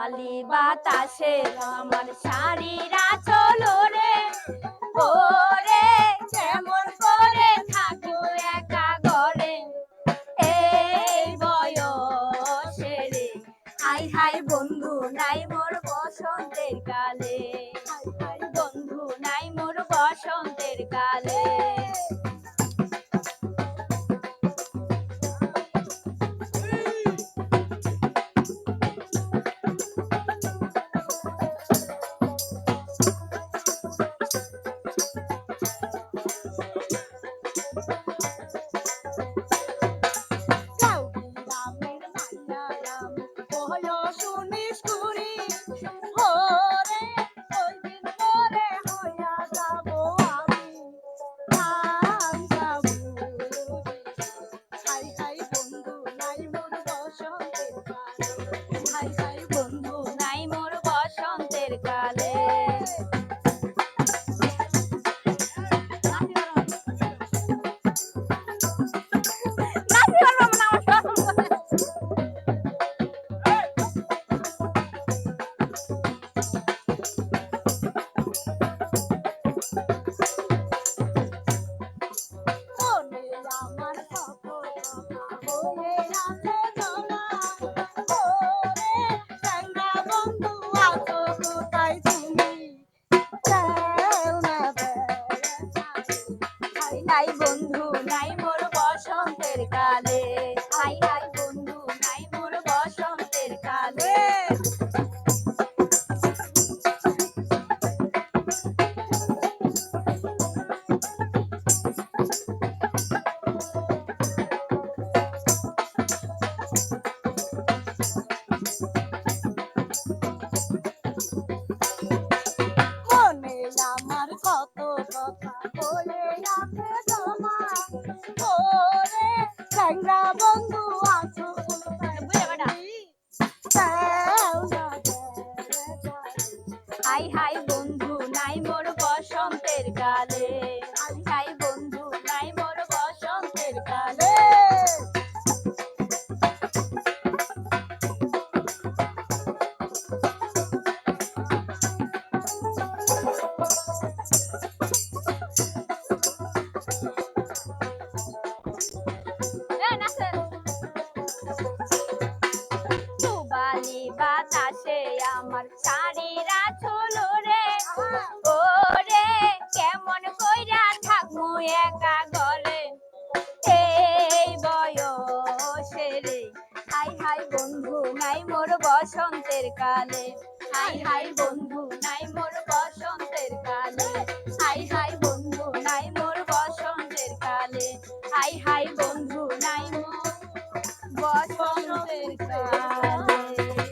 আলি বাতাসে আমার শাড়িরা চলো রে ও রে কেমন করে থাকো একা ঘরে এই বয়সে রে হাই হাই বন্ধু নাই মোর বসন্তের কালে হাই হাই বন্ধু নাই মোর বসন্তের কালে হাই হাই বন্ধু নাই মোর বসন্তের কালে নাই বন্ধু নাই মোর বসন্তের কালে হাই হাই বন্ধু নাই মোর বসন্তের কালে মনে আমার কত কথা বলে রাখে তোমা ওরে চ্যাংড়া বন্ধু আছো হাই হাই বন্ধু নাই মোর বসন্তের কালে হাই হাই বন্ধু নাই মোর বসন্তের কালে বালি বাতাসে আমার শাড়িরা চলো রে ও রে কেমন কইরা থাকমু একা ঘরে এই বয়সে রে হাই হাই বন্ধু নাই মোর বসন্তের কালে হাই হাই বন্ধু নাই মোর বসন্তের কালে হাই হাই বন্ধু নাই মোর বসন্তের কালে হাই হাই বন্ধু নাই মোর বসন্তের কালে